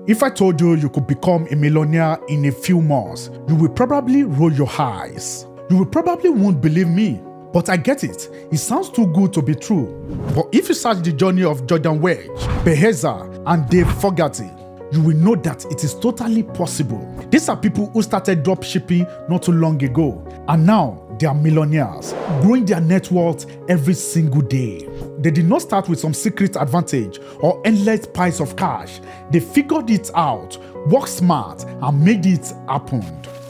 If I told you you could become a millionaire in a few months, you will probably roll your eyes. You will probably won't believe me. But I get it. It sounds too good to be true. But if you search the journey of Jordan Wedge, Beheza, and Dave Fogarty, you will know that it is totally possible. These are people who started dropshipping not too long ago, and now they are millionaires, growing their net worth every single day. They did not start with some secret advantage or endless piles of cash. They figured it out, worked smart, and made it happen.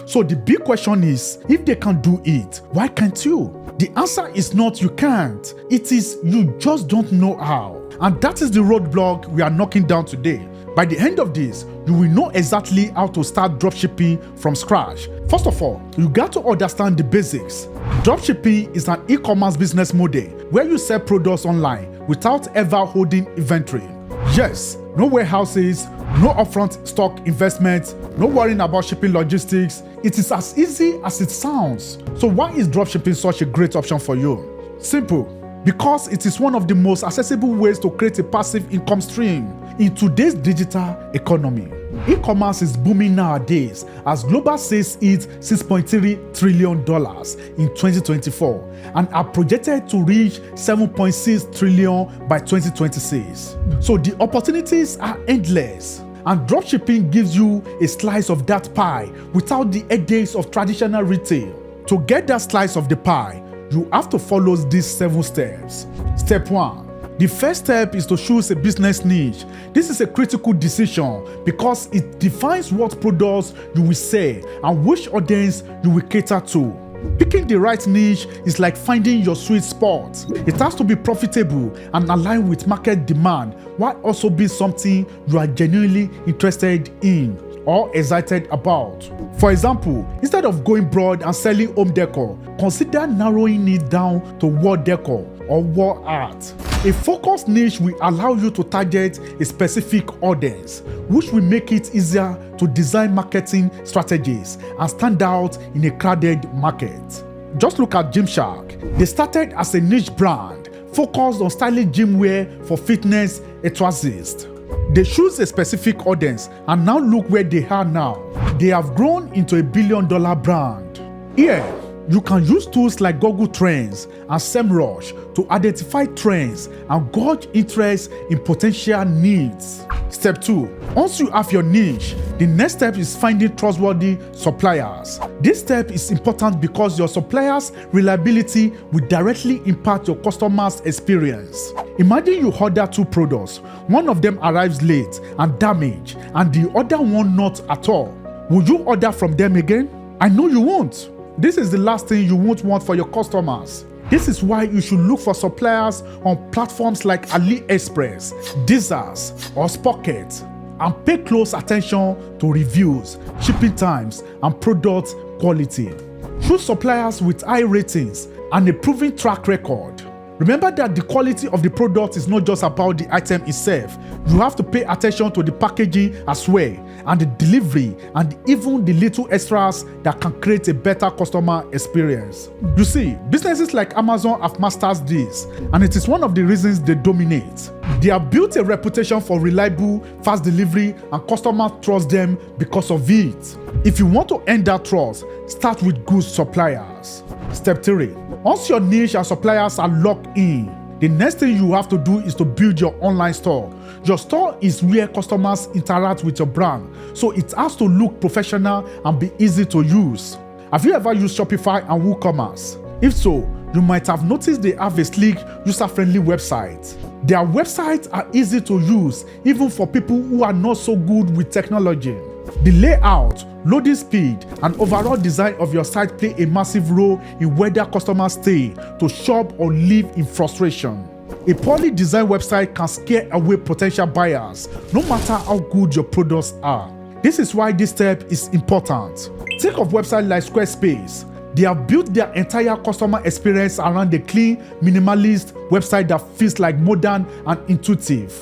So the big question is, if they can do it, why can't you? The answer is not you can't. It is you just don't know how. And that is the roadblock we are knocking down today. By the end of this, you will know exactly how to start dropshipping from scratch. First of all, you got to understand the basics. Dropshipping is an e-commerce business model where you sell products online without ever holding inventory. Yes, no warehouses, no upfront stock investments, no worrying about shipping logistics. It is as easy as it sounds. So why is dropshipping such a great option for you? Simple. Because it is one of the most accessible ways to create a passive income stream in today's digital economy. E-commerce is booming nowadays as global sales hit $6.3 trillion in 2024 and are projected to reach $7.6 trillion by 2026. So the opportunities are endless. And dropshipping gives you a slice of that pie without the headaches of traditional retail. To get that slice of the pie, you have to follow these 7 steps. Step 1. The first step is to choose a business niche. This is a critical decision because it defines what products you will sell and which audience you will cater to. Picking the right niche is like finding your sweet spot. It has to be profitable and aligned with market demand while also being something you are genuinely interested in or excited about. For example, instead of going broad and selling home decor, consider narrowing it down to wall decor or wall art. A focused niche will allow you to target a specific audience, which will make it easier to design marketing strategies and stand out in a crowded market. Just look at Gymshark. They started as a niche brand focused on stylish gym wear for fitness enthusiasts. They choose a specific audience and now look where they are now. They have grown into a billion-dollar brand. Here, you can use tools like Google Trends and SEMrush to identify trends and gauge interest in potential needs. Step 2. Once you have your niche, the next step is finding trustworthy suppliers. This step is important because your suppliers' reliability will directly impact your customers' experience. Imagine you order 2 products. One of them arrives late and damaged, and the other one not at all. Will you order from them again? I know you won't. This is the last thing you won't want for your customers. This is why you should look for suppliers on platforms like AliExpress, Dizas, or Spocket, and pay close attention to reviews, shipping times, and product quality. Choose suppliers with high ratings and a proven track record. Remember that the quality of the product is not just about the item itself. You have to pay attention to the packaging as well, and the delivery, and even the little extras that can create a better customer experience. You see, businesses like Amazon have mastered this, and it is one of the reasons they dominate. They have built a reputation for reliable, fast delivery, and customers trust them because of it. If you want to earn that trust, start with good suppliers. Step 3. Once your niche and suppliers are locked in, the next thing you have to do is to build your online store. Your store is where customers interact with your brand, so it has to look professional and be easy to use. Have you ever used Shopify and WooCommerce? If so, you might have noticed they have a sleek, user-friendly website. Their websites are easy to use even for people who are not so good with technology. The layout, loading speed, and overall design of your site play a massive role in whether customers stay to shop or live in frustration. A poorly designed website can scare away potential buyers, no matter how good your products are. This is why this step is important. Think of websites like Squarespace. They have built their entire customer experience around a clean, minimalist website that feels like modern and intuitive.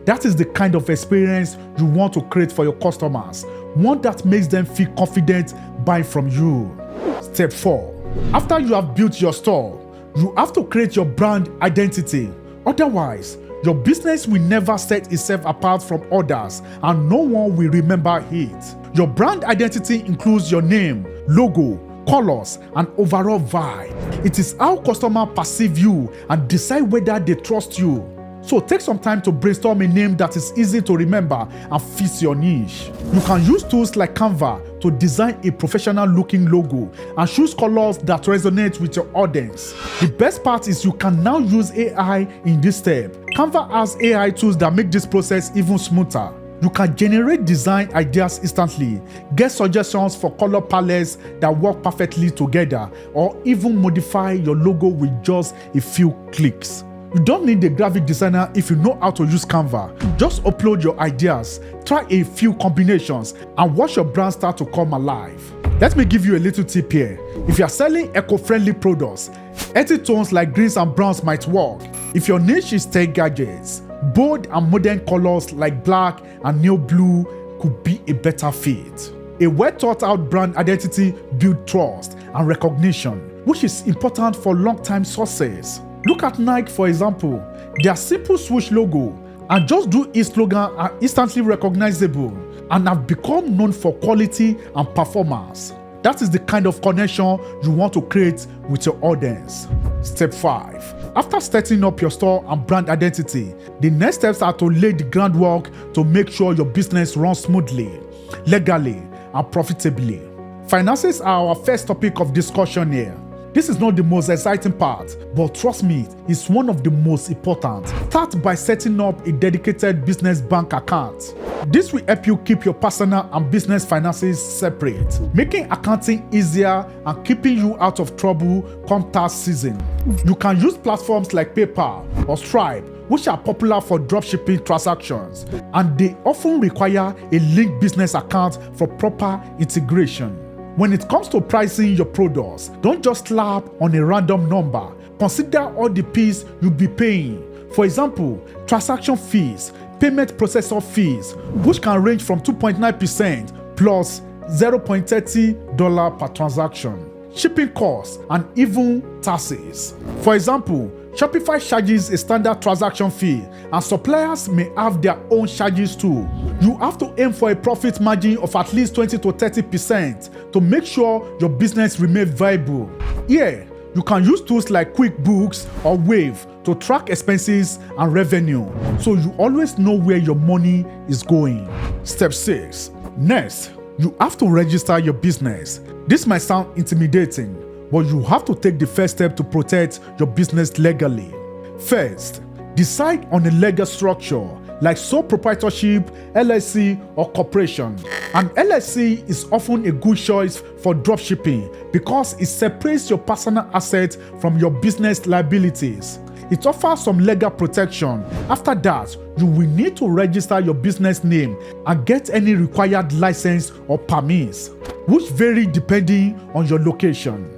That is the kind of experience you want to create for your customers, one that makes them feel confident buying from you. Step 4. After you have built your store, you have to create your brand identity. Otherwise, Your business will never set itself apart from others, and no one will remember it. Your brand identity includes your name, logo, colors, and overall vibe. It is how customers perceive you and decide whether they trust you. So take some time to brainstorm a name that is easy to remember and fits your niche. You can use tools like Canva to design a professional looking logo and choose colors that resonate with your audience. The best part is you can now use AI in this step. Canva has AI tools that make this process even smoother. You can generate design ideas instantly, get suggestions for color palettes that work perfectly together, or even modify your logo with just a few clicks. You don't need a graphic designer if you know how to use Canva. Just upload your ideas, try a few combinations, and watch your brand start to come alive. Let me give you a little tip here. If you are selling eco-friendly products, earthy tones like greens and browns might work. If your niche is tech gadgets, bold and modern colors like black and neo blue could be a better fit. A well thought out brand identity builds trust and recognition, which is important for long-time success. Look at Nike, for example. Their simple swoosh logo and just do its slogan are instantly recognizable and have become known for quality and performance. That is the kind of connection you want to create with your audience. Step 5. After setting up your store and brand identity, the next steps are to lay the groundwork to make sure your business runs smoothly, legally, and profitably. Finances are our first topic of discussion here. This is not the most exciting part, but trust me, it's one of the most important. Start by setting up a dedicated business bank account. This will help you keep your personal and business finances separate, making accounting easier and keeping you out of trouble come tax season. You can use platforms like PayPal or Stripe, which are popular for dropshipping transactions, and they often require a linked business account for proper integration. When it comes to pricing your products, don't just slap on a random number. Consider all the fees you'll be paying. For example, transaction fees, payment processor fees, which can range from 2.9% plus $0.30 per transaction, shipping costs, and even taxes. For example, Shopify charges a standard transaction fee, and suppliers may have their own charges too. You have to aim for a profit margin of at least 20 to 30% to make sure your business remains viable. Here, you can use tools like QuickBooks or Wave to track expenses and revenue, so you always know where your money is going. Step 6. Next, you have to register your business. This might sound intimidating, but you have to take the first step to protect your business legally. First, decide on a legal structure like sole proprietorship, LLC, or corporation. An LLC is often a good choice for dropshipping because it separates your personal assets from your business liabilities. It offers some legal protection. After that, you will need to register your business name and get any required license or permits, which vary depending on your location.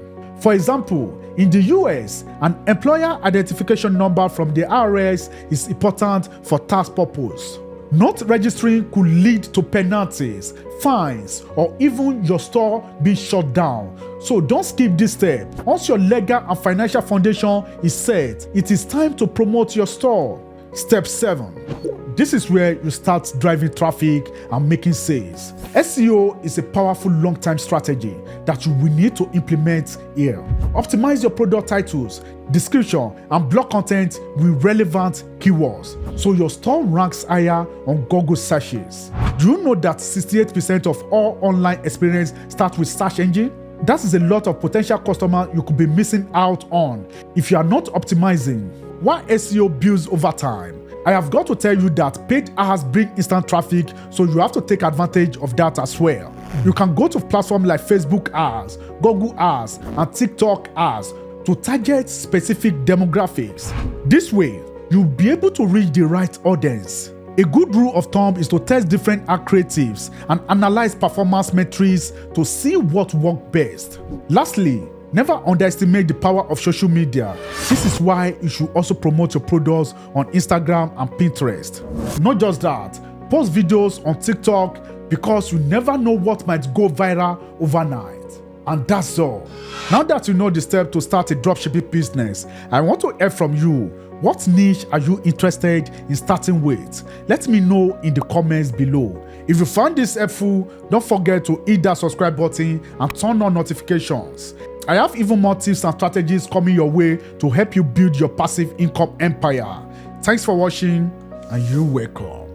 For example, in the US, an employer identification number from the IRS is important for tax purposes. Not registering could lead to penalties, fines, or even your store being shut down. So don't skip this step. Once your legal and financial foundation is set, it is time to promote your store. Step 7. This is where you start driving traffic and making sales. SEO is a powerful long-term strategy that you will need to implement here. Optimize your product titles, description, and blog content with relevant keywords so your store ranks higher on Google searches. Do you know that 68% of all online experience start with search engine? That is a lot of potential customers you could be missing out on if you are not optimizing. Why SEO builds over time? I have got to tell you that paid ads bring instant traffic, so you have to take advantage of that as well. You can go to platforms like Facebook ads, Google ads, and TikTok ads to target specific demographics. This way, you'll be able to reach the right audience. A good rule of thumb is to test different ad creatives and analyze performance metrics to see what works best. Lastly, never underestimate the power of social media. This is why you should also promote your products on Instagram and Pinterest. Not just that, post videos on TikTok because you never know what might go viral overnight. And that's all. Now that you know the step to start a dropshipping business, I want to hear from you. What niche are you interested in starting with? Let me know in the comments below. If you found this helpful, don't forget to hit that subscribe button and turn on notifications. I have even more tips and strategies coming your way to help you build your passive income empire. Thanks for watching, and you're welcome.